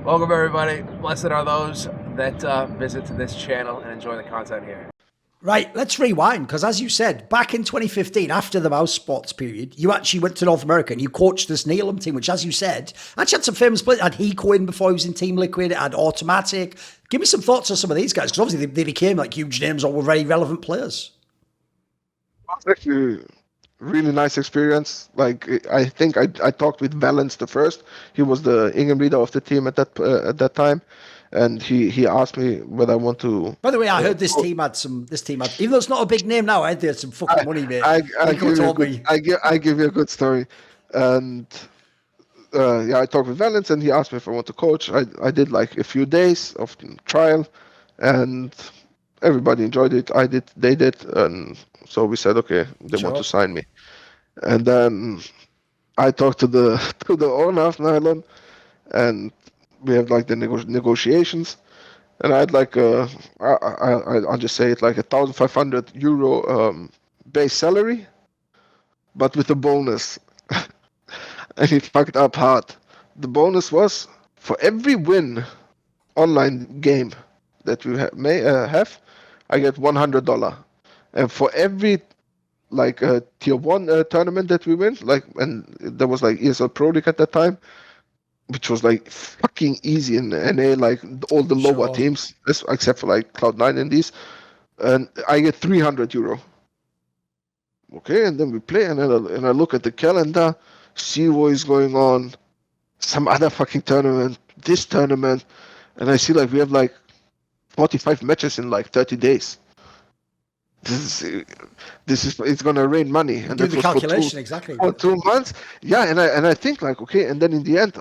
Welcome everybody. Blessed are those that visit this channel and enjoy the content here. Right, let's rewind, because as you said, back in 2015, after the MOUZ sports period, you actually went to North America and you coached this Nihilum team, which, as you said, actually had some famous players. Had Kinguin before he was in Team Liquid, had Automatic. Give me some thoughts on some of these guys, because obviously they became like huge names or were very relevant players. It's actually really nice experience. Like I think I talked with Valence the first. He was the Ingham leader of the team at that time, and he asked me whether I want to. By the way, I heard this team had even though it's not a big name now, I heard they had some fucking money, mate. I give you a good story, and yeah, I talked with Valence, and he asked me if I want to coach. I did like a few days of trial, and everybody enjoyed it. I did, they did, and so we said, okay, they want to sign me. And then I talked to the owner of Nihilum, and we have like the negotiations. And I had like I'll just say it, like €1,500 base salary, but with a bonus. And he fucked up hard. The bonus was for every win online game that we may have, I get $100. And for every like tier 1 tournament that we win, like, and there was like ESL Pro League at that time, which was like fucking easy in NA, like all the lower teams, except for like Cloud9 and these, and I get €300. Okay, and then we play, and I look at the calendar, see what is going on, some other fucking tournament, this tournament, and I see like we have like 45 matches in like 30 days. This is it's gonna rain money, and do the calculation exactly for 2 months. Yeah, and I think like, okay, and then in the end,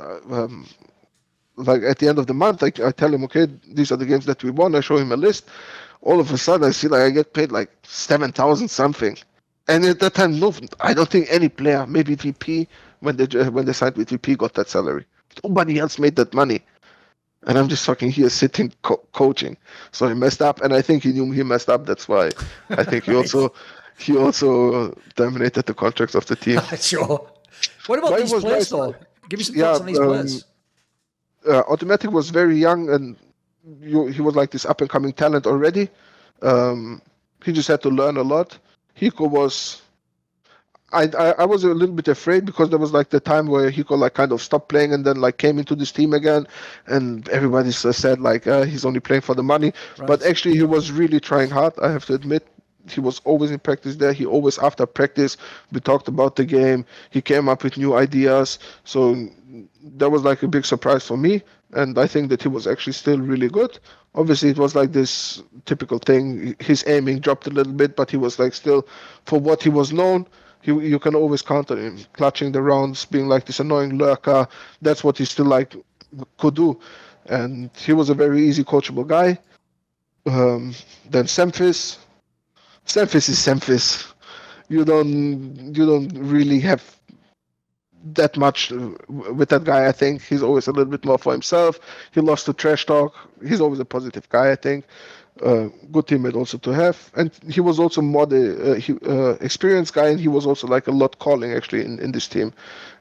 like at the end of the month, I tell him, okay, these are the games that we won. I show him a list. All of a sudden, I see like I get paid like 7,000 something, and at that time, no, I don't think any player, maybe VP, when they signed with VP, got that salary. Nobody else made that money. And I'm just fucking here sitting coaching. So he messed up, and I think he knew he messed up. That's why I think he also terminated the contracts of the team. Sure. What about these players, though? Give me some thoughts on these players. Automatic was very young, and he was like this up and coming talent already. He just had to learn a lot. Hiko was. I was a little bit afraid, because there was like the time where Hiko like kind of stopped playing and then like came into this team again, and everybody said like he's only playing for the money. Right. But actually he was really trying hard, I have to admit. He was always in practice there. He always, after practice, we talked about the game. He came up with new ideas. So that was like a big surprise for me, and I think that he was actually still really good. Obviously it was like this typical thing. His aiming dropped a little bit, but he was like still, for what he was known, you can always count on him, clutching the rounds, being like this annoying lurker. That's what he still like could do, and he was a very easy coachable guy. Then Semphis is Semphis. You don't really have that much with that guy. I think he's always a little bit more for himself. He loves to trash talk. He's always a positive guy, I think. Good teammate also to have, and he was also more the experienced guy, and he was also like a lot calling actually in this team.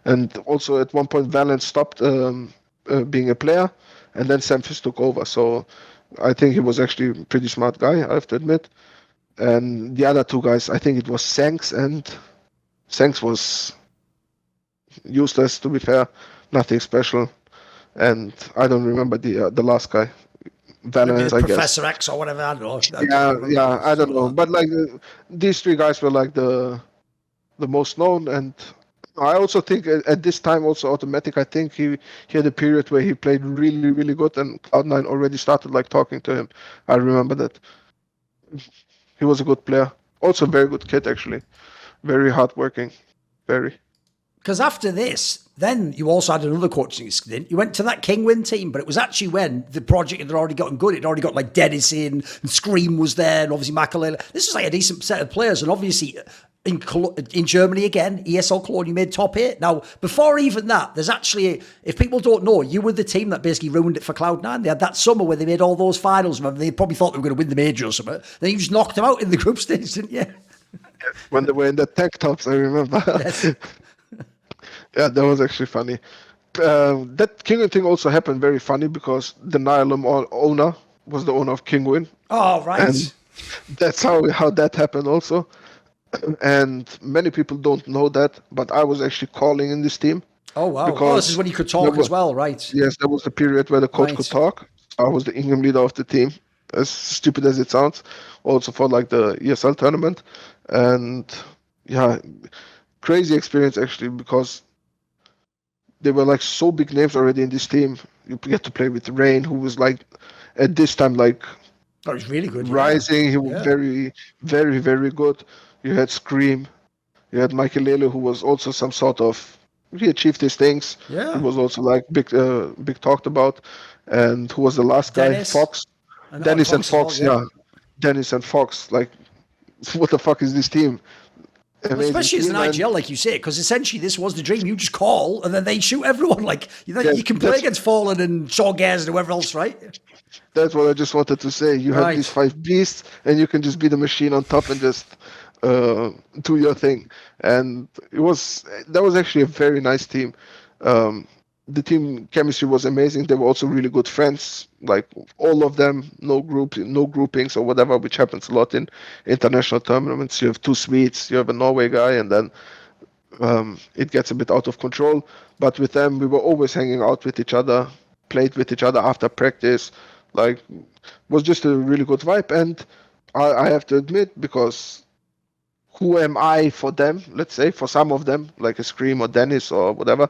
And also at one point Valence stopped being a player, and then Semphis took over. So I think he was actually a pretty smart guy, I have to admit. And the other two guys, I think it was Sanks, and Sanks was useless, to be fair, nothing special. And I don't remember the last guy. Valence, I guess. Professor X or whatever, I don't know. I don't know. But like these three guys were like the most known, and I also think at this time also Automatic, I think he had a period where he played really, really good, and Cloud9 already started like talking to him. I remember that. He was a good player. Also a very good kid, actually. Very hardworking. Very. Because after this, then you also had another coaching stint. You went to that Kinguin team, but it was actually when the project had already gotten good. It had already got like Dennis in, and Scream was there, and obviously Makalele. This was like a decent set of players, and obviously in Germany again, ESL Cologne, you made top 8. Now, before even that, there's actually, if people don't know, you were the team that basically ruined it for Cloud9. They had that summer where they made all those finals. Remember, they probably thought they were going to win the major or something. Then you just knocked them out in the group stage, didn't you? When they were in the tech tops, I remember. Yes. Yeah, that was actually funny. That Kinguin thing also happened very funny because the Nihilum owner was the owner of Kinguin, Oh, right. and that's how that happened also. And many people don't know that, but I was actually calling in this team Oh, wow. Oh, because this is when you could talk as well, right? yes, there was a period where the coach Right. could talk. I was the Ingham leader of the team, as stupid as it sounds, also for like the ESL tournament. And yeah, crazy experience actually, because they were like so big names already in this team. You get to play with Rain, who was like at this time like That was really good. rising. He was Yeah. very, very, very good. You had Scream. You had Michael who was also some sort of, he achieved his things. Yeah. He was also like big talked about. And who was the last guy? Dennis. Fox. And Dennis and Fox as well, Fox. yeah. Yeah. Dennis and Fox. Like, what the fuck is this team? Well, Amazing especially as an team, and- IGL, like you say, because essentially this was the dream. You just call and then they shoot everyone. Like you can play that's- against Fallen and Shaw Gaz and whoever else, right? That's what I just wanted to say. You have Right. these 5 beasts, and you can just be the machine on top and just do your thing. And that was actually a very nice team. The team chemistry was amazing. They were also really good friends, like all of them. No groupings or whatever, which happens a lot in international tournaments. You have 2 Swedes, you have a Norway guy, and then it gets a bit out of control. But with them, we were always hanging out with each other, played with each other after practice. Like, was just a really good vibe. And I have to admit, because who am I for them? Let's say for some of them, like a Scream or Dennis or whatever,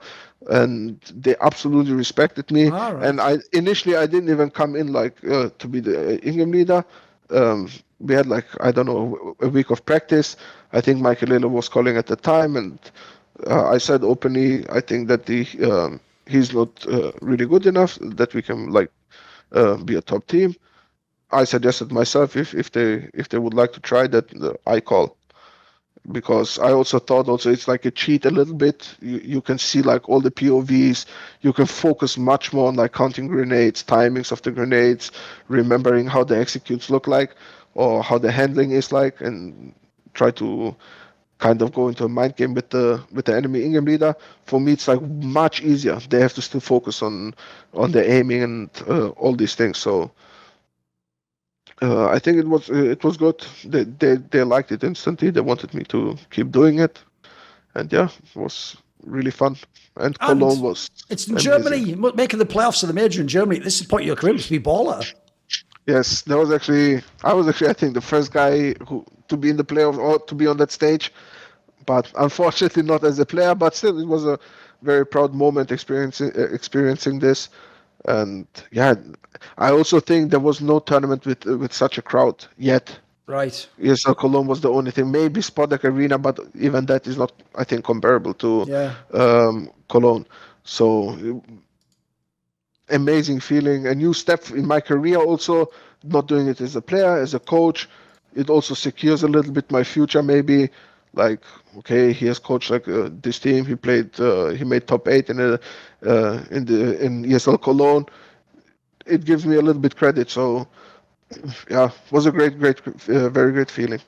and they absolutely respected me. All right. And I didn't even come in like to be the Ingham leader. We had like, I don't know, a week of practice. I think Michael was calling at the time, and I said openly, I think that he's not really good enough that we can like be a top team. I suggested myself if they would like to try that, I call, because I also thought it's like a cheat a little bit. You can see like all the POVs. You can focus much more on like counting grenades, timings of the grenades, remembering how the executes look like or how the handling is like, and try to kind of go into a mind game with the enemy Ingham leader. For me, it's like much easier. They have to still focus on the aiming and all these things. So I think it was good. They liked it instantly. They wanted me to keep doing it, and yeah, it was really fun. And Cologne was. It's in amazing. Germany, making the playoffs of the major in Germany. This is the point of your career, must be baller. Yes, I was actually I think the first guy to be in the playoffs or to be on that stage, but unfortunately not as a player. But still, it was a very proud moment experiencing this. And yeah, I also think there was no tournament with such a crowd yet. Right. ESL Cologne was the only thing. Maybe Spodek Arena, but even that is not, I think, comparable to Cologne. So amazing feeling, a new step in my career. Also, not doing it as a player, as a coach, it also secures a little bit my future. Maybe like, okay, he has coached like this team. He played. He made top 8 in ESL Cologne. It gives me a little bit credit. So yeah, was a very great feeling.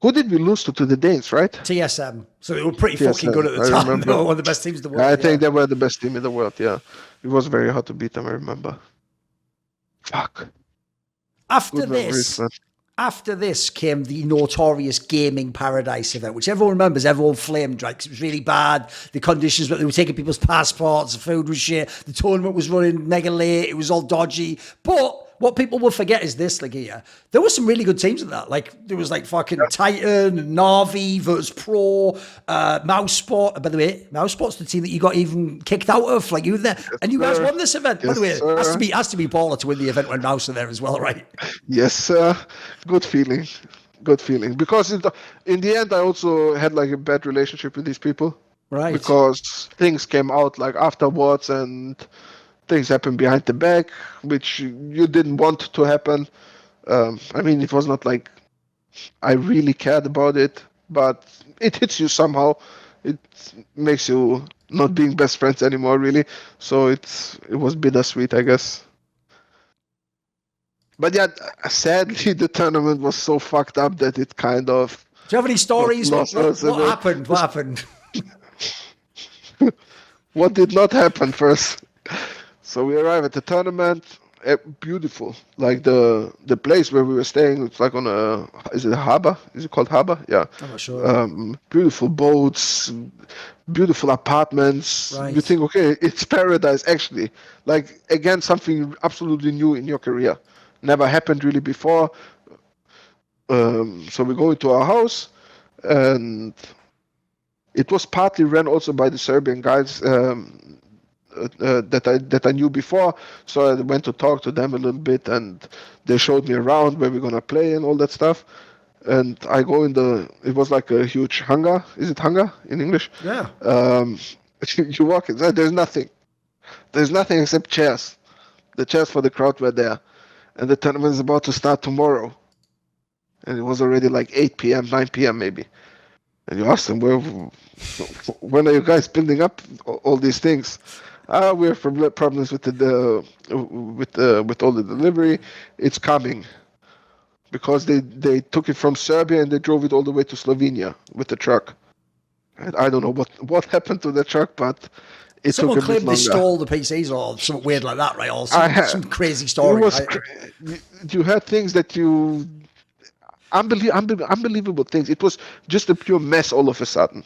Who did we lose to the Danes, right? TSM. So they were pretty TSM, fucking good at the I time. remember. They were one of the best teams in the world. I think they were the best team in the world. Yeah, it was very hard to beat them. I remember. Fuck. After Good memories, this, man. after this came the notorious Gaming Paradise event, which everyone remembers. Everyone flamed, right? 'Cause it was really bad. The conditions, but they were taking people's passports. The food was shit. The tournament was running mega late. It was all dodgy. But what people will forget is this, LEGIJA. There were some really good teams in that. Like, there was like fucking Titan, Navi, Virtus Pro, Mouse Sport. By the way, Mouse Sport's the team that you got even kicked out of. Like, you were there. And you guys won this event. By the way, it has to be baller to win the event when Mouse are there as well, right? Yes, good feeling. Good feeling. Because in the end, I also had like a bad relationship with these people. Right. Because things came out like afterwards and things happened behind the back, which you didn't want to happen. I mean, it was not like I really cared about it, but it hits you somehow. It makes you not being best friends anymore, really. So it was bittersweet, I guess. But yeah, sadly, the tournament was so fucked up that it kind of. Do you have any stories? What happened? What happened? what did not happen first. So we arrive at the tournament. Beautiful, like the place where we were staying. It's like on a, is it a harbor? Is it called harbor? Yeah. I'm not sure. Beautiful boats, beautiful apartments. Right. You think, okay, it's paradise actually. Like again, something absolutely new in your career. Never happened really before. So we go into our house, and it was partly ran also by the Serbian guys that I knew before. So I went to talk to them a little bit, and they showed me around where we're gonna play and all that stuff. And I go in it was like a huge hangar. Is it hangar in English? Yeah. You walk inside, there's nothing. There's nothing except chairs. The chairs for the crowd were there. And the tournament is about to start tomorrow. And it was already like 8 p.m., 9 p.m. maybe. And you ask them, when are you guys building up all these things? We have problems with with all the delivery. It's coming. Because they took it from Serbia and they drove it all the way to Slovenia with the truck. And I don't know what happened to the truck, but it Someone took a bit claimed they longer. stole the PCs or something weird like that, right? Or some crazy story. It was you had things that you unbelievable things. It was just a pure mess all of a sudden,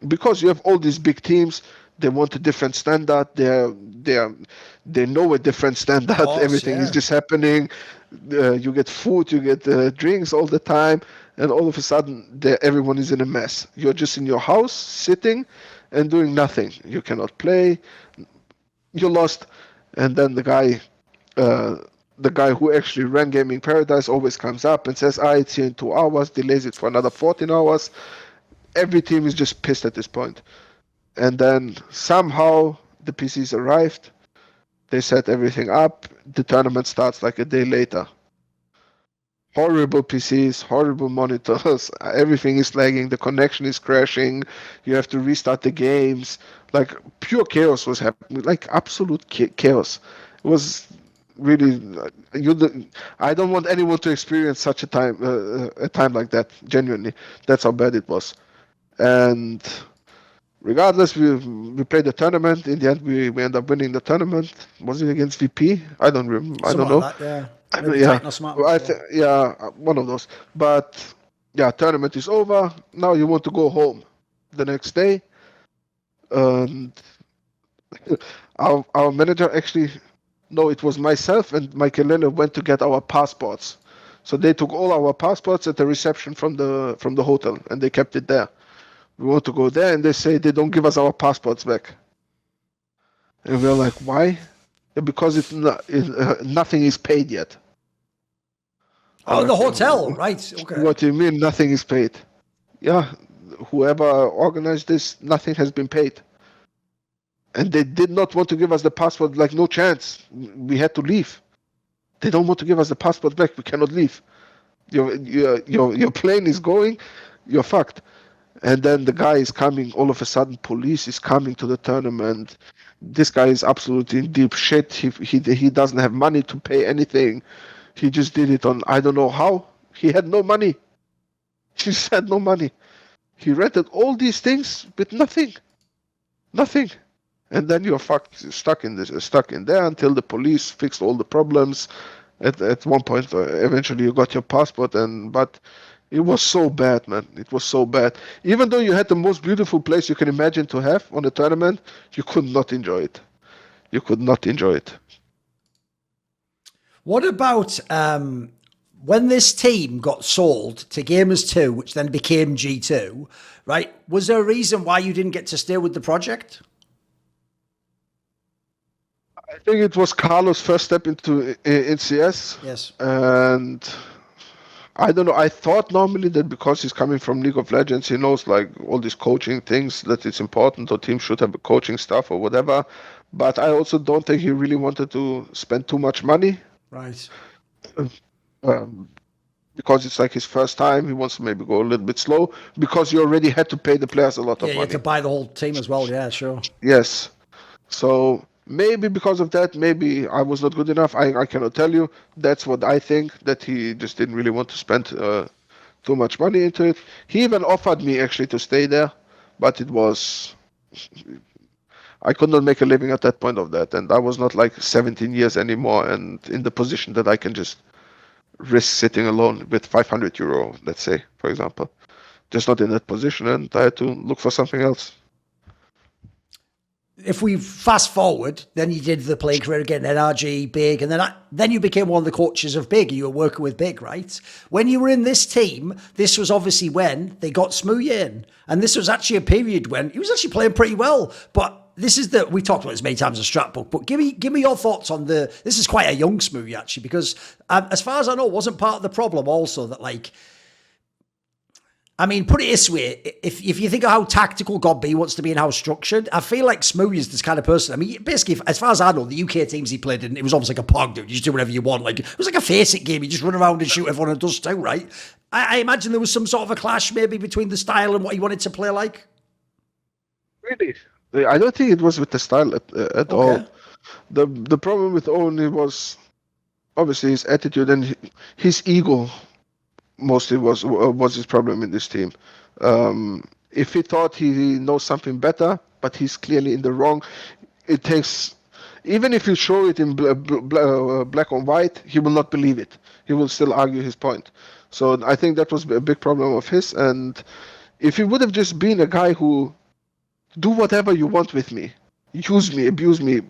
because you have all these big teams. They want a different standard. They know a different standard. Course, Everything is just happening. You get food, you get drinks all the time, and all of a sudden, everyone is in a mess. You're just in your house, sitting, and doing nothing. You cannot play. You're lost. And then the guy who actually ran Gaming Paradise always comes up and says, it's here in 2 hours, delays it for another 14 hours. Every team is just pissed at this point. And then somehow the PCs arrived. They set everything up. The tournament starts like a day later. Horrible PCs, horrible monitors. Everything is lagging. The connection is crashing. You have to restart the games. Like pure chaos was happening. Like absolute chaos. It was really. I don't want anyone to experience such a time like that. Genuinely, that's how bad it was. And regardless, we played the tournament. In the end, we end up winning the tournament. Was it against VP? I don't remember. I don't know. Like that, Yeah, one of those. But yeah, tournament is over. Now you want to go home the next day. And our manager actually, no, it was myself and Michael went to get our passports. So they took all our passports at the reception from the hotel, and they kept it there. We want to go there, and they say they don't give us our passports back. And we're like, why? Because nothing is paid yet. Oh, the hotel, right? Okay. What do you mean nothing is paid? Yeah, whoever organized this, nothing has been paid. And they did not want to give us the passport, like no chance. We had to leave. They don't want to give us the passport back. We cannot leave. Your plane is going, you're fucked. And then the guy is coming, all of a sudden police is coming to the tournament. This guy is absolutely in deep shit. He doesn't have money to pay anything. He just did it on, I don't know how. He had no money. He just had no money. He rented all these things with nothing. Nothing. And then you're stuck in there until the police fixed all the problems. At one point, eventually you got your passport, but it was so bad, man. It was so bad. Even though you had the most beautiful place you can imagine to have on a tournament, you could not enjoy it. You could not enjoy it. What about when this team got sold to Gamers 2, which then became G2, right? Was there a reason why you didn't get to stay with the project? I think it was Carlos' first step into CS. Yes. And I don't know. I thought normally that because he's coming from League of Legends, he knows like all these coaching things, that it's important, or teams should have a coaching staff or whatever. But I also don't think he really wanted to spend too much money. Right. Because it's like his first time, he wants to maybe go a little bit slow, because you already had to pay the players a lot of money. Yeah, you had to buy the whole team as well. Yeah, sure. Yes. So maybe because of that, maybe I was not good enough. I cannot tell you. That's what I think, that he just didn't really want to spend too much money into it. He even offered me actually to stay there, but it was I could not make a living at that point of that, and I was not like 17 years anymore, and in the position that I can just risk sitting alone with 500 euro, let's say, for example. Just not in that position, and I had to look for something else. If we fast forward, then you did the playing career again, NRG, Big, and then you became one of the coaches of Big. You were working with Big, right? When you were in this team, this was obviously when they got smooya in. And this was actually a period when he was actually playing pretty well. But this is we talked about this many times in Strat Book, but give me your thoughts on this is quite a young smooya, actually, because as far as I know, wasn't part of the problem also that, like, I mean, put it this way, if you think of how tactical God B wants to be and how structured, I feel like smooya is this kind of person. I mean, basically, as far as I know, the UK teams he played in, it was almost like a pog, dude. You just do whatever you want. Like, it was like a face-it game. You just run around and shoot everyone and does too, right? I imagine there was some sort of a clash maybe between the style and what he wanted to play like. Really? I don't think it was with the style at all. The problem with Owen was obviously his attitude and his ego. Mostly was his problem in this team. If he thought he knows something better, but he's clearly in the wrong, it takes. Even if you show it in black and white, he will not believe it. He will still argue his point. So I think that was a big problem of his. And if he would have just been a guy who do whatever you want with me, use me, abuse me,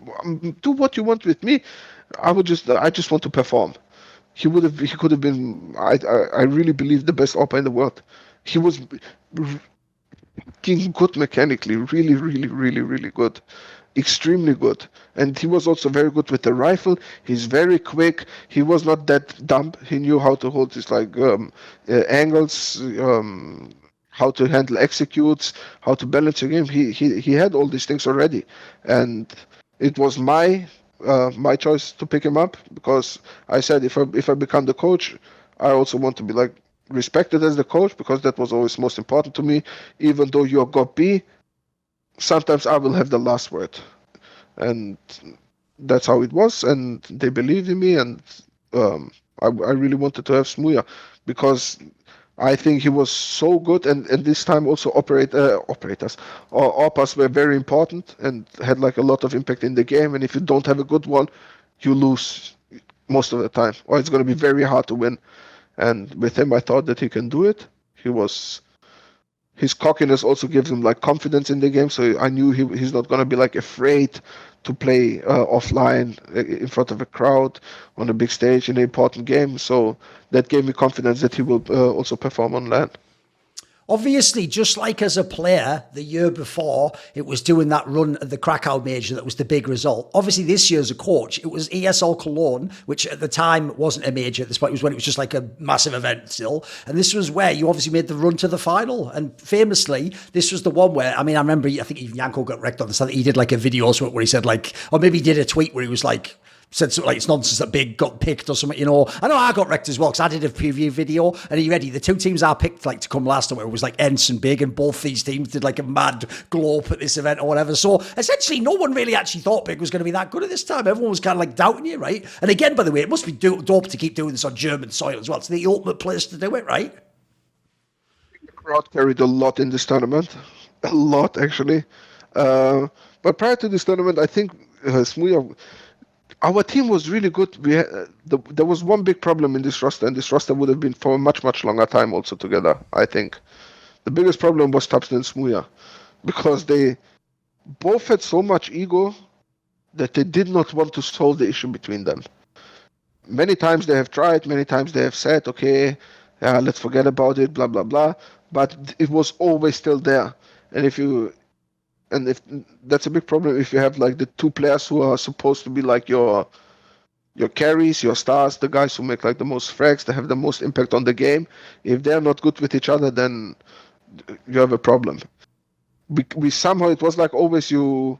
do what you want with me, I just want to perform. He could have been. I really believe the best AWPer in the world. He was good mechanically, really good, extremely good, and he was also very good with the rifle. He's very quick. He was not that dumb. He knew how to hold his angles, how to handle executes, how to balance the game. He had all these things already, and it was my choice to pick him up because I said if I become the coach, I also want to be like respected as the coach because that was always most important to me. Even though you're God B, sometimes I will have the last word, and that's how it was. And they believed in me, and I really wanted to have smooya because I think he was so good, and this time also operators or AWPers were very important and had like a lot of impact in the game. And if you don't have a good one, you lose most of the time, or it's going to be very hard to win. And with him, I thought that he can do it. His cockiness also gives him like confidence in the game, so I knew he's not going to be like afraid to play offline in front of a crowd on a big stage in an important game. So that gave me confidence that he will also perform on LAN. Obviously, just like as a player, the year before, it was doing that run at the Krakow major that was the big result. Obviously, this year as a coach, it was ESL Cologne, which at the time wasn't a major at this point. It was when it was just like a massive event still. And this was where you obviously made the run to the final. And famously, this was the one where, I mean, I remember, I think even Janko got wrecked on this. I think he did like a video where he said like, or maybe he did a tweet where he was like, said something like it's nonsense that Big got picked or something, you know. I know I got wrecked as well because I did a preview video, and are you ready? The two teams I picked like to come last time, it was like ENCE and Big, and both these teams did like a mad glow up at this event or whatever. So essentially, no one really actually thought Big was going to be that good at this time. Everyone was kind of like doubting you, right? And again, by the way, it must be dope to keep doing this on German soil as well. It's the ultimate place to do it, right? The crowd carried a lot in this tournament, a lot actually. But prior to this tournament, I think smooya. Our team was really good. There was one big problem in this roster, and this roster would have been for a much longer time also together, I think. The biggest problem was Topson and smooya, because they both had so much ego that they did not want to solve the issue between them. Many times they have tried, many times they have said, okay, let's forget about it, blah, blah, blah. But it was always still there. And if that's a big problem if you have like the two players who are supposed to be like your carries, your stars, the guys who make like the most frags, they have the most impact on the game. If they're not good with each other, then you have a problem. We somehow, it was like always you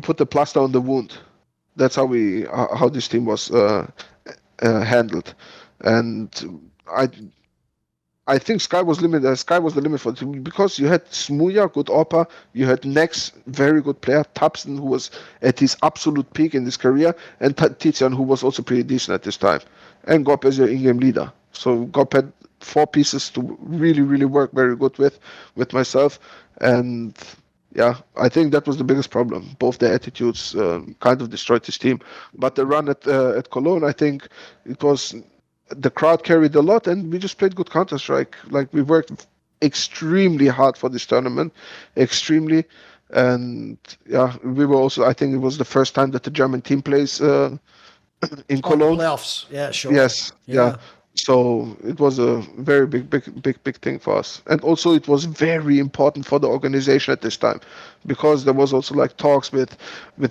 put the plaster on the wound. That's how this team was handled. And I think Sky was the limit for the team because you had smooya, good AWPer, you had Nex, very good player, Topson, who was at his absolute peak in his career, and tadiaN, who was also pretty decent at this time, and Gop as your in-game leader. So Gop had four pieces to really work very good with myself, and yeah, I think that was the biggest problem. Both their attitudes kind of destroyed this team. But the run at Cologne, I think it was the crowd carried a lot, and we just played good Counter-Strike. Like we worked extremely hard for this tournament, extremely. And yeah, we were also. I think it was the first time that the German team plays in Cologne. Playoffs, yeah, sure. Yes, yeah. So it was a very big thing for us, and also it was very important for the organization at this time, because there was also like talks with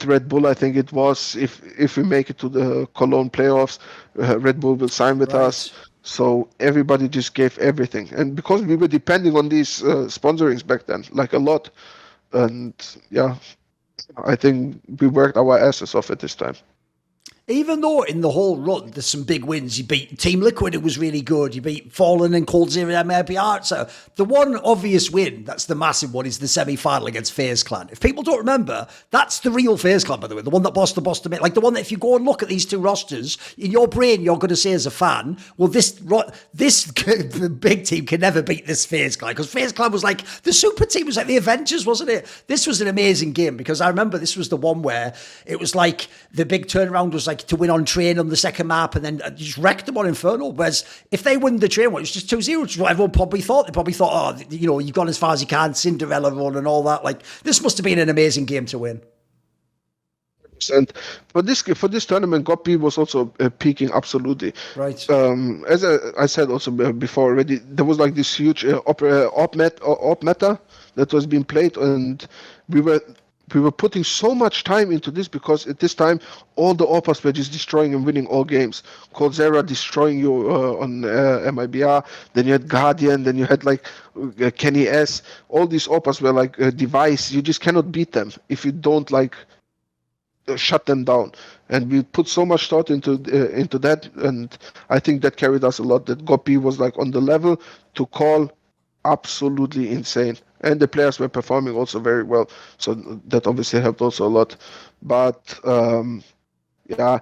Red Bull. I think it was if we make it to the Cologne playoffs, Red Bull will sign with us. So everybody just gave everything, and because we were depending on these sponsorings back then, like a lot, and yeah, I think we worked our asses off at this time. Even though in the whole run there's some big wins, you beat Team Liquid, it was really good. You beat Fallen and Cold Zero MLBR. So the one obvious win, that's the massive one, is the semi-final against FaZe Clan. If people don't remember, that's the real FaZe Clan, by the way, the one that Boston, like the one that if you go and look at these two rosters, in your brain you're going to say as a fan, well, this big team can never beat this FaZe Clan, because FaZe Clan was like, the super team was like the Avengers, wasn't it? This was an amazing game, because I remember this was the one where it was like the big turnaround was like to win on train on the second map, and then just wrecked them on Infernal. Whereas if they win the train one, it's just 2-0, which is what everyone probably thought. They probably thought, oh, you know, you've gone as far as you can, Cinderella run and all that. Like, this must have been an amazing game to win. And for this tournament, Gopi was also peaking absolutely. Right. As I said also before already, there was like this huge op meta that was being played, and we were putting so much time into this, because at this time all the Oppas were just destroying and winning all games. Coldzera destroying you on MIBR, then you had cadiaN, then you had like Kenny S. All these Oppas were like a device. You just cannot beat them if you don't like shut them down. And we put so much thought into that, and I think that carried us a lot. That Gopi was like on the level to call absolutely insane, and the players were performing also very well, so that obviously helped also a lot. But yeah,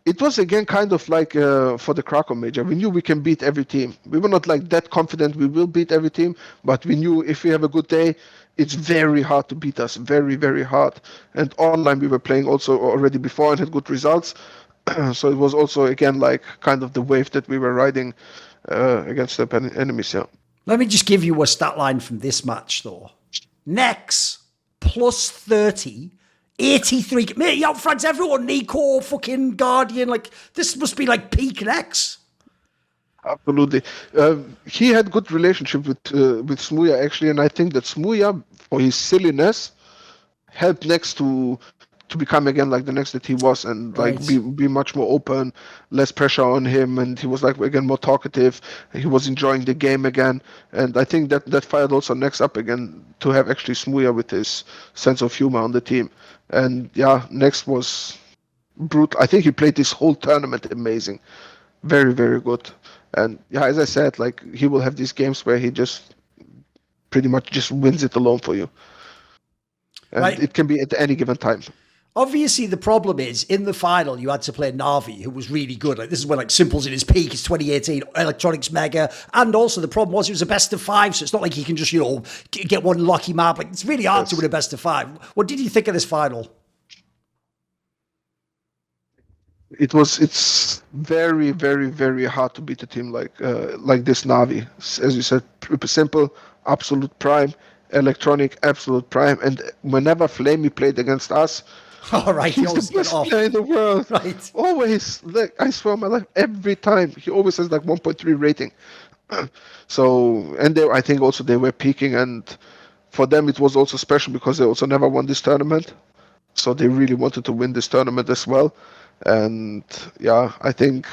it was again kind of like for the Krakow major, we knew we can beat every team. We were not like that confident we will beat every team, but we knew if we have a good day, it's very hard to beat us, very, very hard. And online we were playing also already before and had good results. So it was also again like kind of the wave that we were riding against the enemies. Yeah. Let me just give you a stat line from this match, though. Nex, plus 30, 83. Mate, out frags everyone. Nico, fucking cadiaN. Like, this must be like peak Nex. Absolutely. He had good relationship with smooya, actually, and I think that smooya, for his silliness, helped Nex to become again like the Nex that he was, and like be much more open, less pressure on him, and he was like again more talkative. He was enjoying the game again, and I think that fired also Nex up again to have actually smooya with his sense of humor on the team. And yeah, Nex was brutal. I think he played this whole tournament amazing, very, very good. And yeah, as I said, like he will have these games where he just pretty much just wins it alone for you, and it can be at any given time. Obviously, the problem is, in the final, you had to play Na'Vi, who was really good. Like, this is when, like, Simple's in his peak. It's 2018, Electronics Mega. And also, the problem was it was a best of 5, so it's not like you can just, you know, get one lucky map. Like, it's really hard to win a best of 5. What did you think of this final? It's very, very, very hard to beat a team like this Na'Vi. As you said, Simple, absolute prime. Electronic, absolute prime. And whenever Flamey played against us, all right, he's the best player in the world. Right. Always, like, I swear on my life, every time he always has like 1.3 rating. So, and I think also they were peaking, and for them it was also special because they also never won this tournament. So they really wanted to win this tournament as well. And yeah, I think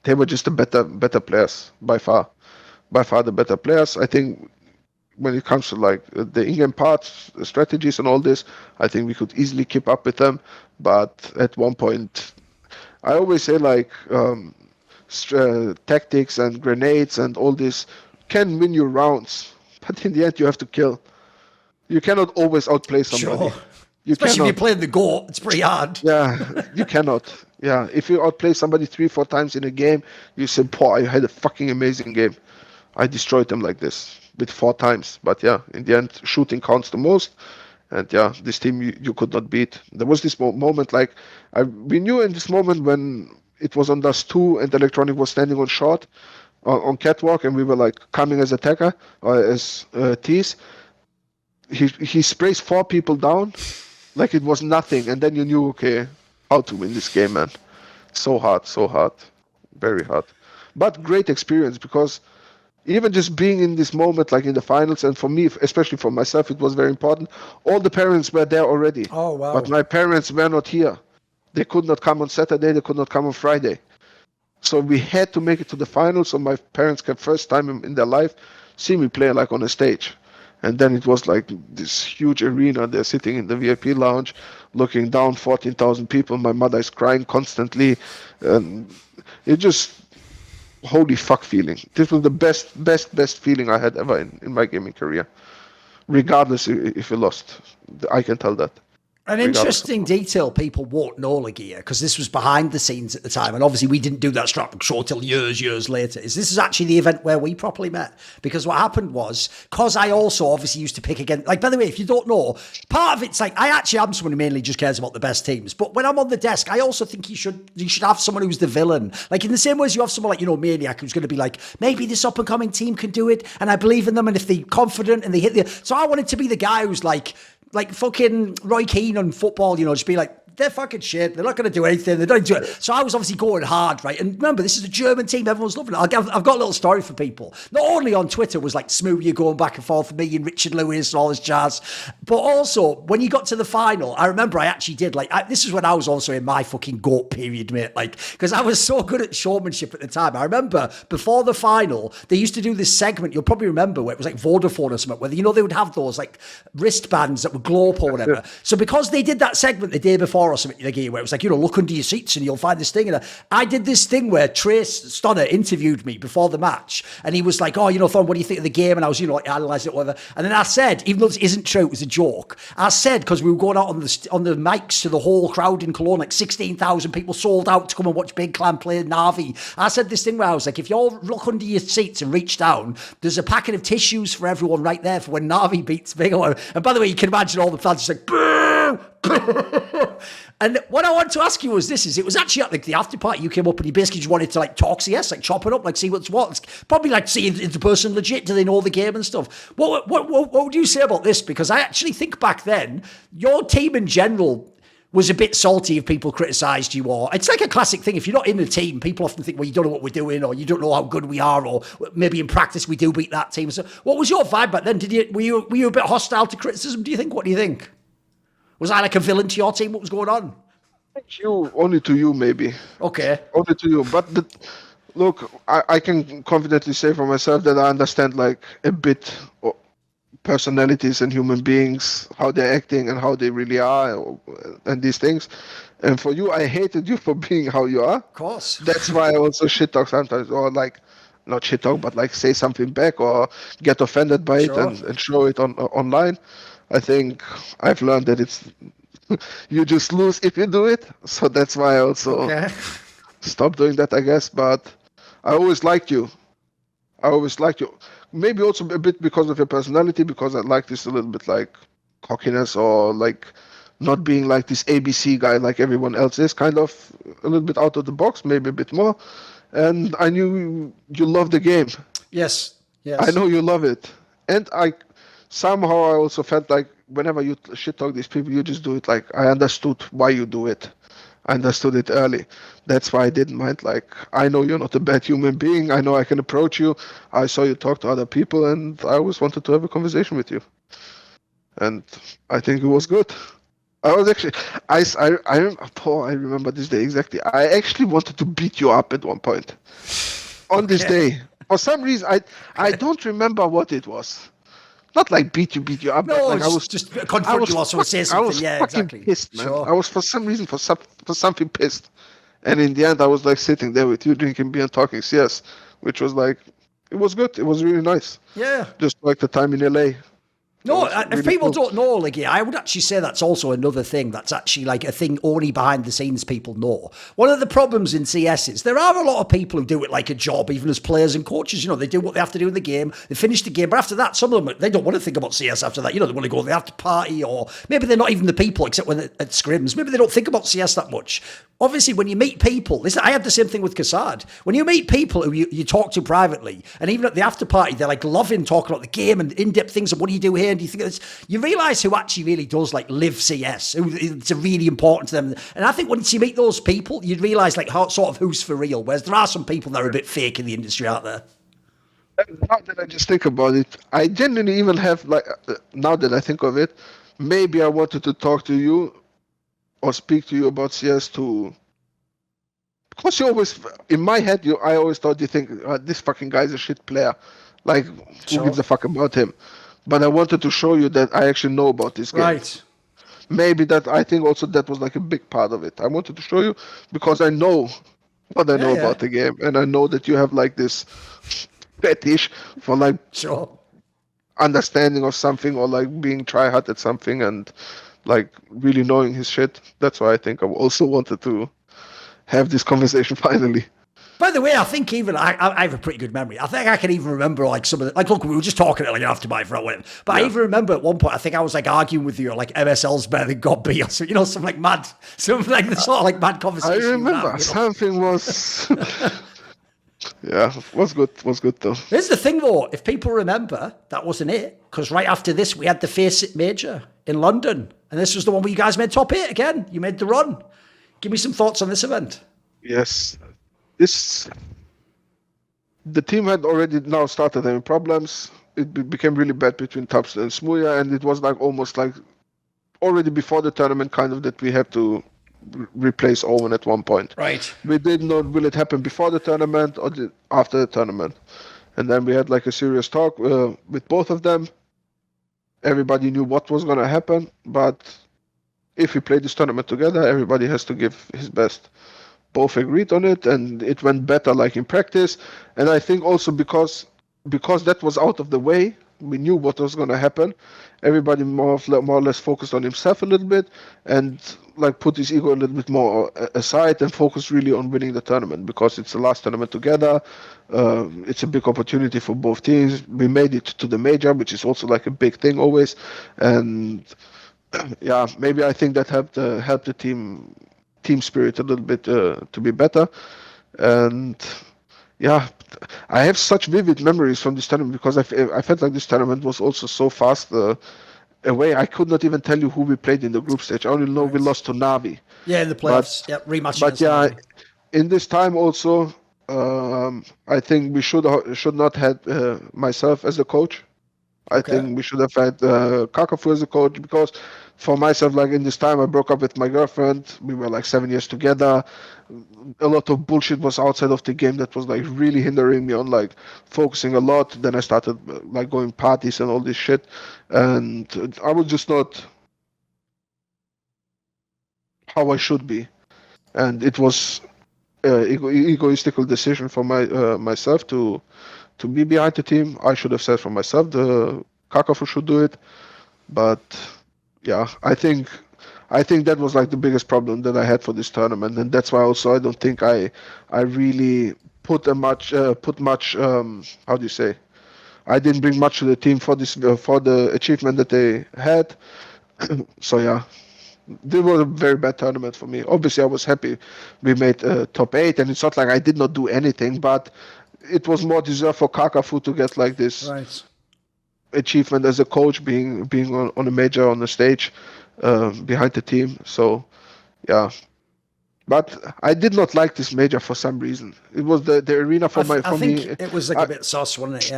they were just the better players by far the better players. I think when it comes to like the in-game parts, strategies and all this, I think we could easily keep up with them. But at one point, I always say like tactics and grenades and all this can win you rounds, but in the end you have to kill. You cannot always outplay somebody. Sure. Especially if you're playing the GOAT, it's pretty hard. Yeah, you cannot. Yeah, if you outplay somebody 3-4 times in a game, you say, "Boy, I had a fucking amazing game. I destroyed them like this." with 4 times. But yeah, in the end, shooting counts the most. And yeah, this team you could not beat. There was this moment, like, we knew in this moment when it was on Dust 2 and Electronic was standing on short on catwalk, and we were like coming as attacker or as T's. He sprays 4 people down like it was nothing, and then you knew, okay, how to win this game, man. So hard, very hard. But great experience, because even just being in this moment, like in the finals, and for me, especially for myself, it was very important. All the parents were there already. Oh, wow. But my parents were not here. They could not come on Saturday, they could not come on Friday. So we had to make it to the finals, so my parents can first time in their life see me play like on a stage. And then it was like this huge arena. They're sitting in the VIP lounge, looking down, 14,000 people. My mother is crying constantly. And it just, holy fuck feeling. This was the best feeling I had ever in my gaming career. Regardless if you lost. I can tell that. An interesting detail people won't know, LEGIJA, because this was behind the scenes at the time, and obviously we didn't do that strap show till years later, is this is actually the event where we properly met. Because what happened was, because I also obviously used to pick against, like, by the way, if you don't know, part of it's like, I actually am someone who mainly just cares about the best teams, but when I'm on the desk, I also think you should have someone who's the villain. Like, in the same way as you have someone like, you know, Maniac, who's going to be like, maybe this up-and-coming team can do it, and I believe in them, and if they're confident and they hit the... So I wanted to be the guy who's like fucking Roy Keane on football, you know, just be like, they're fucking shit. They're not going to do anything. They don't do it. So I was obviously going hard, right? And remember, this is a German team. Everyone's loving it. I've got a little story for people. Not only on Twitter was like smooya going back and forth with me and Richard Lewis and all this jazz, but also when you got to the final, I remember I actually did this is when I was also in my fucking GOAT period, mate. Like, because I was so good at showmanship at the time. I remember before the final, they used to do this segment. You'll probably remember where it was like Vodafone or something, where you know they would have those like wristbands that would glow up or whatever. So because they did that segment the day before or something, where it was like, you know, look under your seats and you'll find this thing. And I did this thing where Trace Stunner interviewed me before the match, and he was like, oh, you know, Thorin, what do you think of the game? And I was, you know, like, analysing it, whatever. And then I said, even though this isn't true, it was a joke. I said, because we were going out on the mics to the whole crowd in Cologne, like 16,000 people sold out to come and watch Big Clan play Navi. I said this thing where I was like, if you all look under your seats and reach down, there's a packet of tissues for everyone right there for when Navi beats Big. And by the way, you can imagine all the fans just like, boo! And what I want to ask you was this: it was actually at like the after party you came up and you basically just wanted to like talk CS, like chop it up, like see what's what. It's probably like see if the person legit, do they know the game and stuff. What would you say about this? Because I actually think back then your team in general was a bit salty if people criticised you, or it's like a classic thing. If you're not in the team, people often think, well, you don't know what we're doing, or you don't know how good we are, or maybe in practice we do beat that team. So what was your vibe back then? Were you a bit hostile to criticism, do you think? What do you think? Was I like a villain to your team? What was going on? Only to you, maybe. Okay. Only to you. But look, I can confidently say for myself that I understand like a bit personalities and human beings, how they're acting and how they really are, and these things. And for you, I hated you for being how you are. Of course. That's why I also shit talk sometimes, or like, not shit talk, but like say something back or get offended by it and show it online. I think I've learned that it's you just lose if you do it. So that's why I also stopped doing that, I guess. But I always liked you. Maybe also a bit because of your personality, because I like this a little bit like cockiness, or like not being like this ABC guy like everyone else is, kind of a little bit out of the box, maybe a bit more. And I knew you love the game. Yes. I know you love it. And somehow I also felt like whenever you shit talk these people, you just do it like, I understood why you do it. I understood it early. That's why I didn't mind. Like, I know you're not a bad human being. I know I can approach you. I saw you talk to other people, and I always wanted to have a conversation with you. And I think it was good. I was actually, I remember this day exactly. I actually wanted to beat you up at one point. On this day. For some reason, I don't remember what it was. Not like beat you up. No, like I was just confront you also say something. I was exactly. Pissed, man. Sure. I was for some reason for something pissed, and in the end, I was like sitting there with you, drinking beer and talking CS, which was like, it was good. It was really nice. Yeah. Just like the time in LA. No, was if really people cool. don't know, like, yeah, I would actually say that's also another thing that's actually like a thing only behind the scenes people know. One of the problems in CS is there are a lot of people who do it like a job, even as players and coaches. You know, they do what they have to do in the game, they finish the game, but after that, some of them, they don't want to think about CS after that. You know, they want to go, they have to party, or maybe they're not even the people, except when at scrims. Maybe they don't think about CS that much. Obviously, when you meet people, I had the same thing with Kassad. When you meet people who you talk to privately, and even at the after party, they're like loving talking about the game and in-depth things of what do you do here, and do you think of this? You realise who actually really does like live CS, who it's really important to them. And I think once you meet those people, you'd realise like how sort of who's for real. Whereas there are some people that are a bit fake in the industry out there. Now that I just think about it, I genuinely even have like, now that I think of it, maybe I wanted to talk to you or speak to you about CS to, because you always, in my head, I always thought you think, this fucking guy's a shit player. Like, who gives a fuck about him? But I wanted to show you that I actually know about this game. Right. Maybe I think also that was like a big part of it. I wanted to show you because I know what I know about the game, and I know that you have like this fetish for like understanding of something or like being try hard at something and like really knowing his shit. That's why I think I also wanted to have this conversation finally. By the way, I think even I have a pretty good memory. I think I can even remember like some of the, like, look, we were just talking at like after my for whatever. But I even remember at one point, I think I was like arguing with you, like MSL's better than God B or something, you know, some like the sort of like mad conversation. I remember something was, was good though. Here's the thing though, if people remember, that wasn't it. Because right after this, we had the Face It Major in London. And this was the one where you guys made top 8 again. You made the run. Give me some thoughts on this event. Yes. The team had already now started having problems. It became really bad between Tubbs and smooya, and it was like almost like already before the tournament kind of that we had to replace Owen at one point. Right. We didn't know will it happen before the tournament or after the tournament. And then we had like a serious talk with both of them. Everybody knew what was going to happen, but if we play this tournament together, everybody has to give his best. Both agreed on it, and it went better like in practice. And I think also because that was out of the way, we knew what was going to happen. Everybody more or less focused on himself a little bit and like put his ego a little bit more aside and focus really on winning the tournament because it's the last tournament together. It's a big opportunity for both teams. We made it to the major, which is also like a big thing always. And yeah, maybe I think that helped the team spirit a little bit to be better. And yeah, I have such vivid memories from this tournament because I felt like this tournament was also so fast away. I could not even tell you who we played in the group stage. I only know we lost to Navi. Yeah, in the playoffs. Rematch. But yeah, in this time also, I think we should not had myself as a coach. I think we should have had Kakafu as a coach because for myself, like in this time, I broke up with my girlfriend. We were like 7 years together. A lot of bullshit was outside of the game that was like really hindering me on like focusing a lot. Then I started like going parties and all this shit, and I was just not how I should be, and it was egoistical decision for myself to be behind the team. I should have said for myself the Kakafu should do it, but yeah, I think that was like the biggest problem that I had for this tournament, and that's why also I don't think I really put much how do you say, I didn't bring much to the team for this for the achievement that they had. So yeah, this was a very bad tournament for me. Obviously, I was happy we made top 8, and it's not like I did not do anything, but it was more deserved for Kakafu to get like this achievement as a coach, being on a major on the stage behind the team. So yeah, but I did not like this major for some reason. It was the arena for me. It was like a bit sus, wasn't it?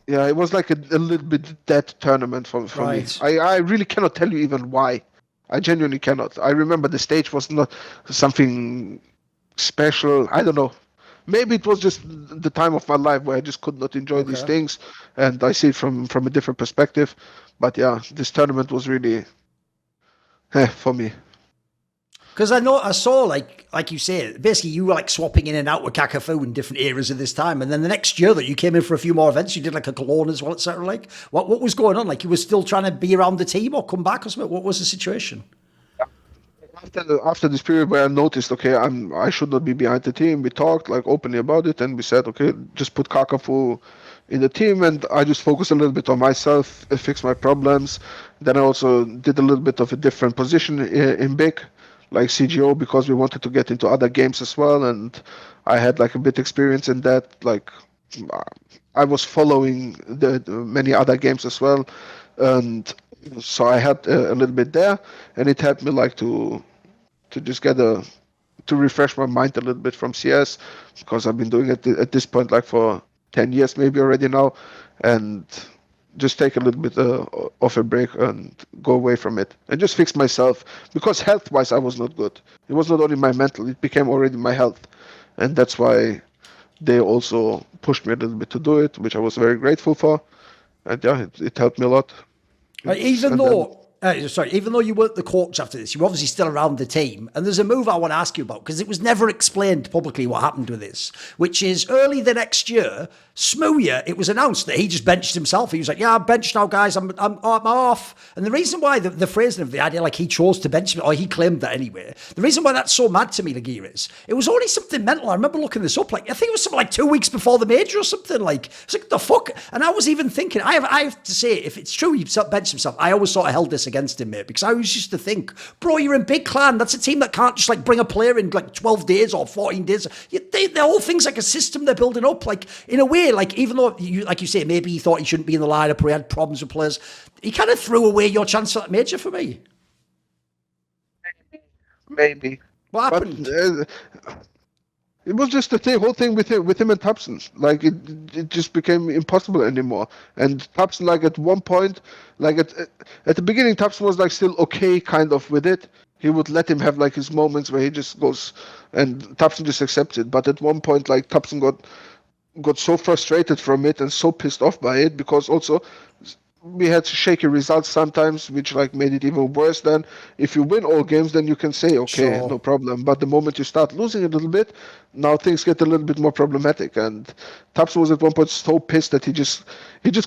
Yeah, it was like a little bit dead tournament for me. I really cannot tell you even why. I genuinely cannot. I remember the stage was not something special. I don't know. Maybe it was just the time of my life where I just could not enjoy these things, and I see it from a different perspective. But yeah, this tournament was really for me. Because I saw like you say, basically you were like swapping in and out with Kakafu in different eras of this time, and then the next year that you came in for a few more events, you did like a Cologne as well, etc. Like, what was going on? Like, you were still trying to be around the team or come back or something? What was the situation? After this period where I noticed, okay, I should not be behind the team. We talked like openly about it, and we said, okay, just put Kakafu in the team, and I just focused a little bit on myself, fix my problems. Then I also did a little bit of a different position in big, like CGO, because we wanted to get into other games as well, and I had like a bit experience in that. Like, I was following the many other games as well, and so I had a little bit there, and it helped me like to just to refresh my mind a little bit from CS, because I've been doing it at this point like for 10 years maybe already now, and just take a little bit of a break and go away from it and just fix myself, because health-wise I was not good. It was not only my mental, it became already my health, and that's why they also pushed me a little bit to do it, which I was very grateful for, and yeah, it helped me a lot. Even though you weren't the coach after this, you were obviously still around the team. And there's a move I want to ask you about, because it was never explained publicly what happened with this, which is early the next year, smooya, it was announced that he just benched himself. He was like, yeah, I'm benched now, guys. I'm off. And the reason why the phrasing of the idea, like he chose to bench me, or he claimed that anyway, the reason why that's so mad to me, LEGIJA, is it was only something mental. I remember looking this up, like, I think it was something like 2 weeks before the major or something. Like, it's like, the fuck? And I was even thinking, I have to say, if it's true he benched himself, I always sort of held this against him, mate, because I always used to think, bro, you're in big clan. That's a team that can't just like bring a player in like 12 days or 14 days. The whole thing's like a system they're building up. Like, in a way, like, even though like you say, maybe he thought he shouldn't be in the lineup or he had problems with players, he kind of threw away your chance for that major for me. Maybe. What happened? It was just the whole thing with him and Thorin. Like, it just became impossible anymore. And Thorin, like, at one point, like at the beginning, Thorin was like still okay, kind of, with it. He would let him have like his moments where he just goes, and Thorin just accepts it. But at one point, like, Thorin got so frustrated from it and so pissed off by it, because also we had shaky results sometimes, which like made it even worse. Than if you win all games, then you can say, okay, Sure. no problem. But the moment you start losing a little bit, now things get a little bit more problematic. And Thorin was at one point so pissed that he just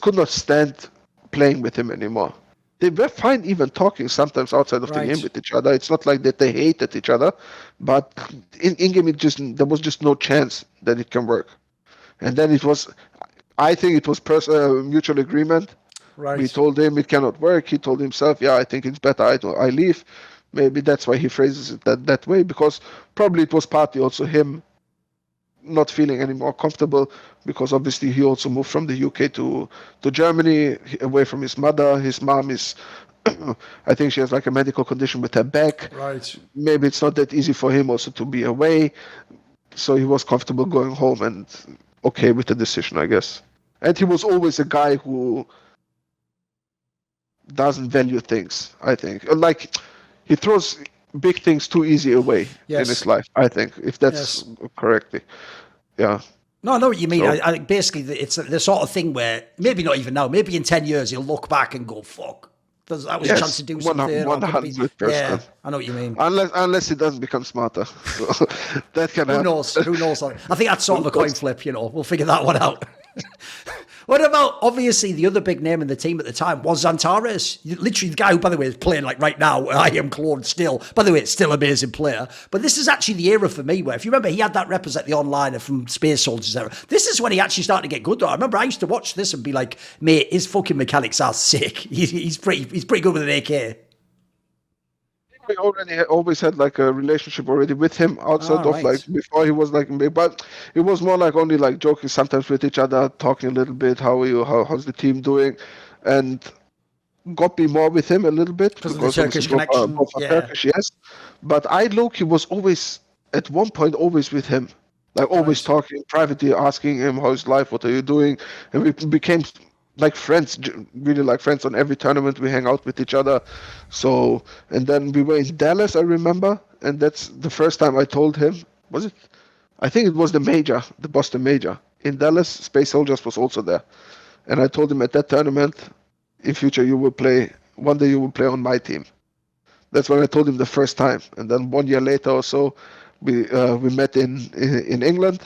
could not stand playing with him anymore. They were fine even talking sometimes outside of the game with each other. It's not like that they hated each other, but in game there was just no chance that it can work. And then I think it was mutual agreement. Right. We told him it cannot work. He told himself, yeah, I think it's better I leave. Maybe that's why he phrases it that way, because probably it was partly also him not feeling any more comfortable, because obviously he also moved from the UK to Germany, away from his mother. His mom is, I think she has like a medical condition with her back. Right. Maybe it's not that easy for him also to be away. So he was comfortable going home and okay with the decision, I guess. And he was always a guy who doesn't value things, I think. Like, he throws big things too easy away in his life, I think, if that's correctly. Yeah. No, I know what you mean. So, I think basically it's the sort of thing where maybe not even now, maybe in 10 years he'll look back and go, fuck, that was a chance to do something. 100%. Yeah, I know what you mean. Unless he doesn't become smarter. So, that can happen. Who knows? I think that's sort of a coin flip, you know. We'll figure that one out. What about, obviously, the other big name in the team at the time was XANTARES. Literally, the guy who, by the way, is playing like right now, I am Cologne still. By the way, it's still an amazing player. But this is actually the era for me where, if you remember, he had that represent the onliner from Space Soldiers era. This is when he actually started to get good, though. I remember I used to watch this and be like, mate, his fucking mechanics are sick. He's pretty good with an AK. We always had like a relationship already with him outside of like before he was like big, but it was more like only like joking sometimes with each other, talking a little bit, how's the team doing, and got me more with him a little bit because of the Turkish connection. Turkish, yes. But he was always at one point always with him, like always talking privately, asking him how's life, what are you doing, and we became like friends, really like friends. On every tournament we hang out with each other. So, and then we were in Dallas, I remember, and that's the first time I told him, was it? I think it was the Boston Major. In Dallas, Space Soldiers was also there. And I told him at that tournament, in future one day you will play on my team. That's when I told him the first time. And then 1 year later or so, we met in England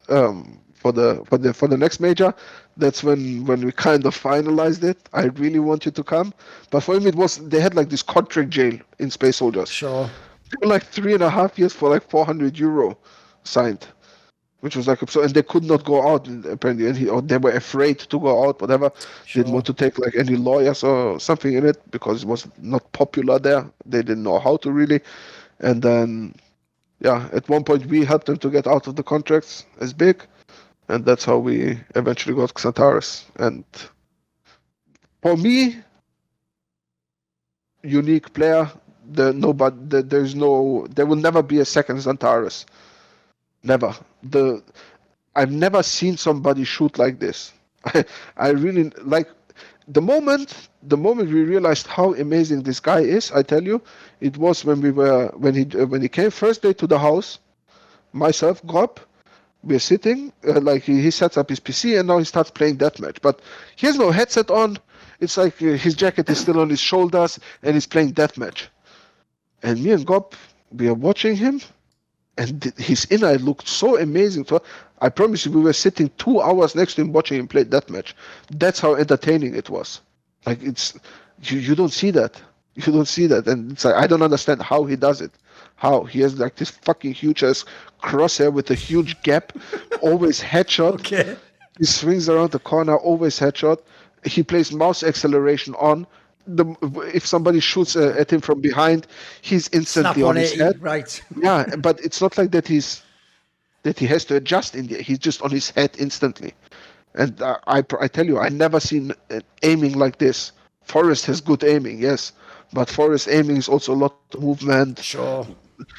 for the next major. That's when we kind of finalized it. I really want you to come, but for him it was, they had like this contract jail in Space Soldiers. Sure. Like 3.5 years for like €400 signed, which was like absurd. And they could not go out apparently, or they were afraid to go out, whatever. Sure. Didn't want to take like any lawyers or something in it because it was not popular there. They didn't know how to really. And then, yeah, at one point we helped them to get out of the contracts as big, and that's how we eventually got XANTARES. And for me, unique player. There will never be a second XANTARES. Never. I've never seen somebody shoot like this. I really like the moment we realized how amazing this guy is. I tell you, it was when he came first day to the house. Myself, Grob, we're sitting like he sets up his PC and now he starts playing deathmatch. But he has no headset on. It's like his jacket is still on his shoulders and he's playing deathmatch. And me and Gob, we are watching him, and his inner looked so amazing. So I promise you, we were sitting 2 hours next to him watching him play deathmatch. That's how entertaining it was. Like you don't see that. You don't see that, and it's like I don't understand how he does it. How he has like this fucking huge ass crosshair with a huge gap, always headshot. Okay. He swings around the corner, always headshot. He plays mouse acceleration on. If somebody shoots at him from behind, he's instantly on his head. Right. Yeah, but it's not like that he has to adjust in there. He's just on his head instantly. And I tell you, I never seen aiming like this. Forrest has good aiming, yes, but Forrest aiming is also a lot of movement. Sure.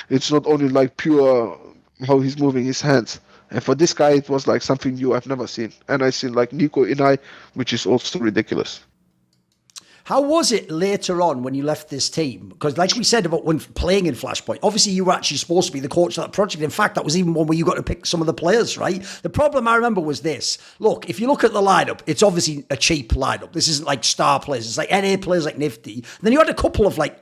It's not only like pure how he's moving his hands. And for this guy, it was like something new I've never seen. And I seen like Nico Inai, which is also ridiculous. How was it later on when you left this team? Because like we said about when playing in Flashpoint, obviously you were actually supposed to be the coach of that project. In fact, that was even one where you got to pick some of the players, right? The problem I remember was this. Look, if you look at the lineup, it's obviously a cheap lineup. This isn't like star players. It's like NA players like Nifty. And then you had a couple of like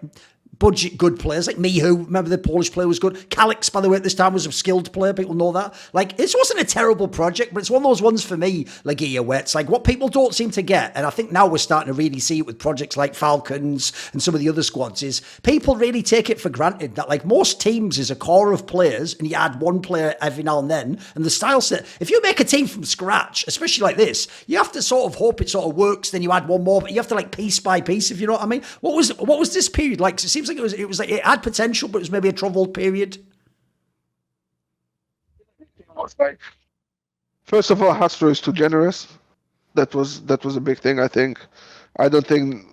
budget good players like Mihu. Remember the Polish player was good. Calix, by the way, at this time was a skilled player. People know that. Like, this wasn't a terrible project, but it's one of those ones for me, LEGIJA, where it's like what people don't seem to get. And I think now we're starting to really see it with projects like Falcons and some of the other squads is people really take it for granted that like most teams is a core of players and you add one player every now and then. And the style set, if you make a team from scratch, especially like this, you have to sort of hope it sort of works. Then you add one more, but you have to like piece by piece, if you know what I mean. What was this period like? It seems like it was like it had potential, but it was maybe a troubled period. First of all, Hastro is too generous. That was a big thing. I think. I don't think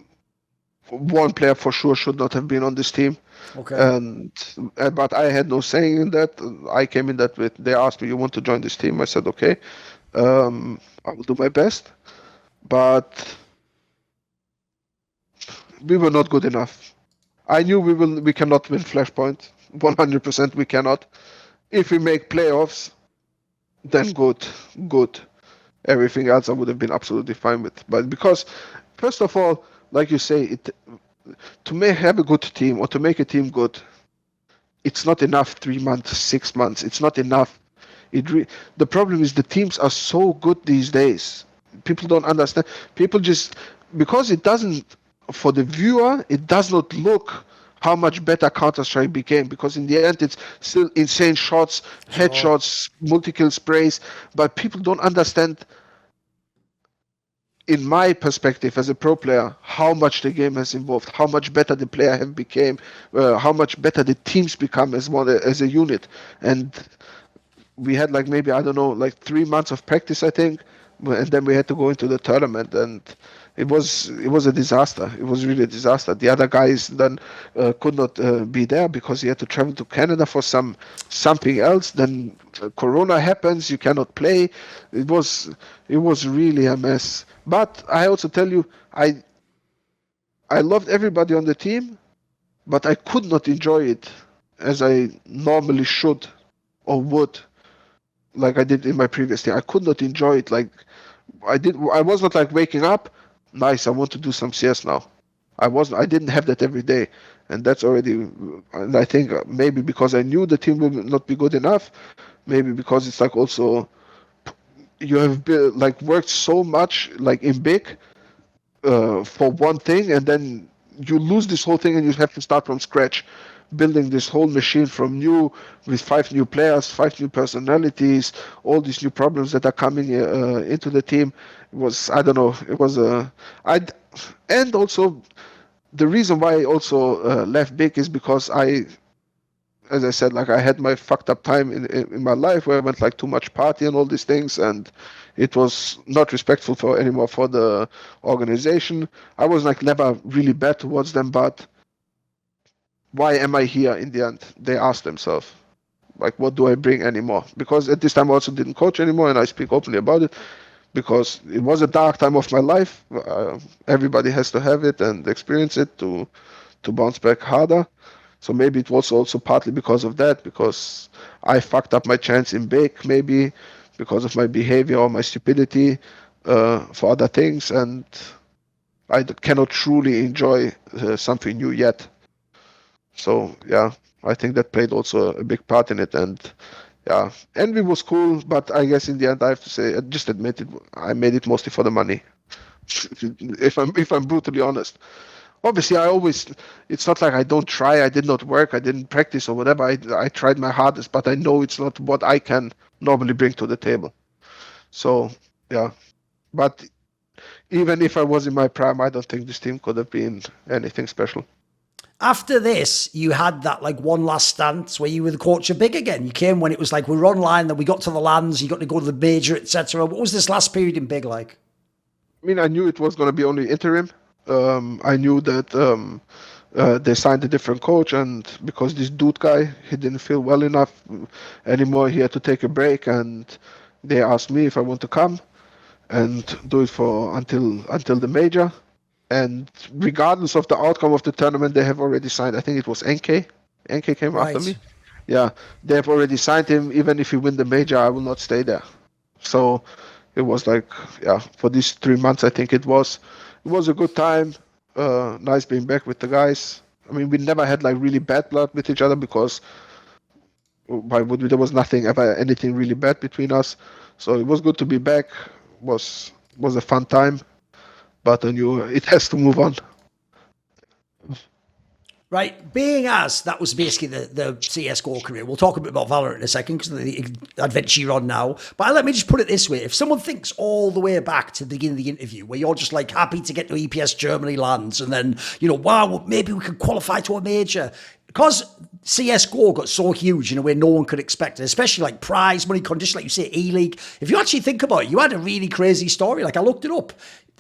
one player for sure should not have been on this team. Okay. But I had no saying in that. I came in that with. They asked me, "You want to join this team?" I said, "Okay, I will do my best." But we were not good enough. I knew we cannot win Flashpoint. 100% we cannot. If we make playoffs, then good. Everything else I would have been absolutely fine with. But because, first of all, like you say, have a good team or to make a team good, it's not enough 3 months, 6 months. It's not enough. The problem is the teams are so good these days. People don't understand. People just, because it doesn't, for the viewer, it does not look how much better Counter-Strike became, because in the end it's still insane shots, headshots, multi-kill sprays, but people don't understand, in my perspective as a pro player, how much the game has evolved, how much better the player have became, how much better the teams become as a unit. And we had like maybe, I don't know, like 3 months of practice, I think, and then we had to go into the tournament, and it was a disaster. It was really a disaster. The other guys then could not be there because he had to travel to Canada for something else. Then Corona happens, you cannot play. It was really a mess. But I also tell you, I loved everybody on the team, but I could not enjoy it as I normally should or would, like I did in my previous team. I could not enjoy it like I did. I was not like waking up, nice, I want to do some CS now. I didn't have that every day, and that's already. And I think maybe because I knew the team would not be good enough, maybe because it's like also you have been, like worked so much like in big for one thing, and then you lose this whole thing, and you have to start from scratch, building this whole machine from new with 5 new players, 5 new personalities, all these new problems that are coming into the team. It was I don't know. It was I and also the reason why I also left big is because as I said, like I had my fucked up time in my life where I went like too much party and all these things, and it was not respectful for anymore for the organization. I was like never really bad towards them, but why am I here in the end? They asked themselves, like, what do I bring anymore? Because at this time I also didn't coach anymore, and I speak openly about it because it was a dark time of my life. Everybody has to have it and experience it to bounce back harder. So maybe it was also partly because of that, because I fucked up my chance in big, maybe because of my behavior or my stupidity for other things, and I cannot truly enjoy something new yet. So yeah, I think that played also a big part in it, and yeah, Envy was cool, but I guess in the end I have to say, I just admit it, I made it mostly for the money. if I'm brutally honest. Obviously, it's not like I don't try, I did not work, I didn't practice or whatever. I tried my hardest, but I know it's not what I can normally bring to the table. So, yeah. But even if I was in my prime, I don't think this team could have been anything special. After this, you had that like one last stance where you were the coach of big again. You came when it was like we were online, then we got to the lands, you got to go to the major, etc. What was this last period in big like? I mean, I knew it was going to be only interim. I knew that they signed a different coach, and because this dude guy, he didn't feel well enough anymore, he had to take a break, and they asked me if I want to come and do it for until the major. And regardless of the outcome of the tournament, they have already signed. I think it was NK. NK came after me. Yeah, they have already signed him. Even if he win the major, I will not stay there. So it was like, yeah, for these 3 months, I think it was a good time. Nice being back with the guys. I mean, we never had like really bad blood with each other because why would we? There was anything really bad between us. So it was good to be back. Was a fun time, but I knew it has to move on. Right, being as that was basically the CSGO career. We'll talk a bit about Valorant in a second because of the adventure you're on now. But let me just put it this way. If someone thinks all the way back to the beginning of the interview where you're just like happy to get to EPS Germany lands and then, wow, maybe we could qualify to a major. Because CSGO got so huge in a way no one could expect it, especially like prize money, condition, like you say, E-League. If you actually think about it, you had a really crazy story. Like I looked it up.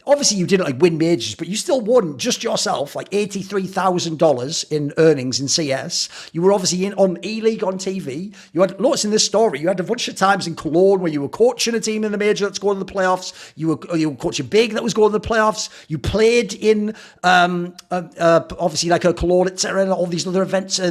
Obviously, you didn't like win majors, but you still won just yourself like $83,000 in earnings in CS. You were obviously in on E-League on TV. You had lots in this story. You had a bunch of times in Cologne where you were coaching a team in the major that's going to the playoffs. You were coaching big that was going to the playoffs. You played in obviously like a Cologne, etc., and all these other events.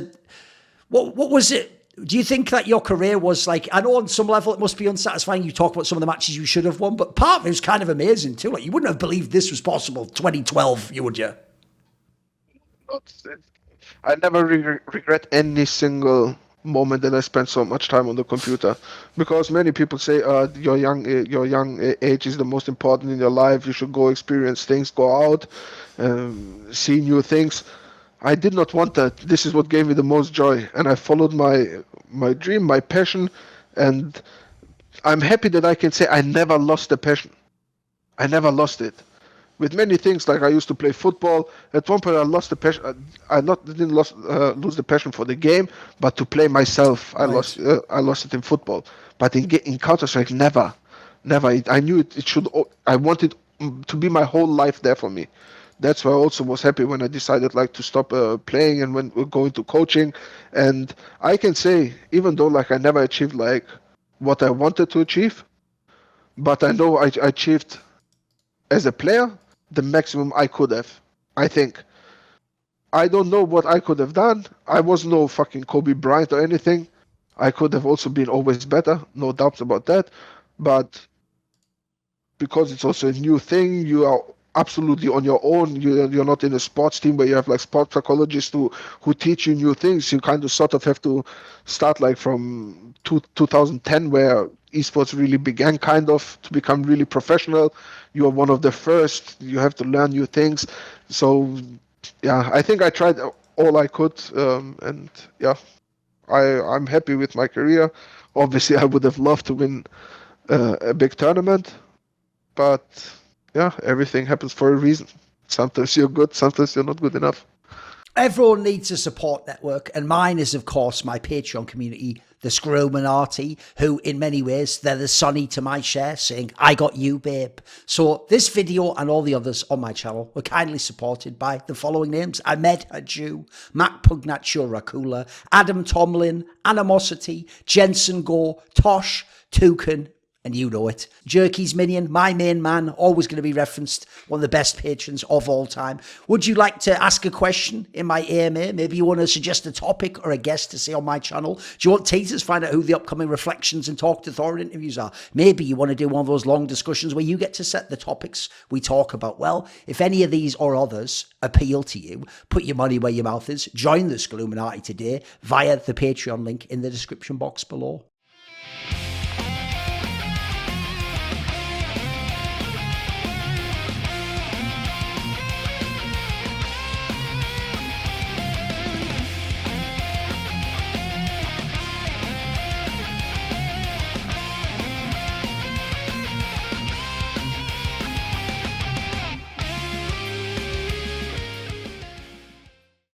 What was it? Do you think that your career was like, I know on some level it must be unsatisfying. You talk about some of the matches you should have won, but part of it was kind of amazing too. Like you wouldn't have believed this was possible 2012, would you? I never regret any single moment that I spent so much time on the computer, because many people say your young age is the most important in your life. You should go experience things, go out, see new things. I did not want that. This is what gave me the most joy, and I followed my dream, my passion, and I'm happy that I can say I never lost the passion. I never lost it. With many things, like I used to play football. At one point, I lost the passion. Didn't lose the passion for the game, but to play myself, I lost it in football. But in Counter-Strike, never. I knew it should. I wanted to be my whole life there for me. That's why I also was happy when I decided like to stop playing and when we're going to coaching. And I can say, even though like I never achieved like what I wanted to achieve, but I know I achieved as a player the maximum I could have. I think. I don't know what I could have done. I was no fucking Kobe Bryant or anything. I could have also been always better, no doubts about that. But because it's also a new thing, you are absolutely on your own. You're not in a sports team where you have like sports psychologists who teach you new things. You kind of sort of have to start like from 2010, where esports really began kind of to become really professional. You are one of the first. You have to learn new things. So yeah, I think I tried all I could, and yeah, I'm happy with my career. Obviously, I would have loved to win a big tournament, but yeah, everything happens for a reason. Sometimes you're good, sometimes you're not good enough. Everyone needs a support network, and mine is, of course, my Patreon community, the Scrominati, who, in many ways, they're the Sonny to my Cher, saying, I got you, babe. So this video and all the others on my channel were kindly supported by the following names: Ahmed Hadju, Mac Pugnaccio Rakula, Adam Tomlin, Animosity, Jensen Go, Tosh, Toucan, and you know it. Jerky's Minion, my main man, always going to be referenced, one of the best patrons of all time. Would you like to ask a question in my AMA? Maybe you want to suggest a topic or a guest to say on my channel? Do you want teasers, find out who the upcoming Reflections and Talk to Thorin interviews are? Maybe you want to do one of those long discussions where you get to set the topics we talk about. Well, if any of these or others appeal to you, put your money where your mouth is. Join the Scluminati today via the Patreon link in the description box below.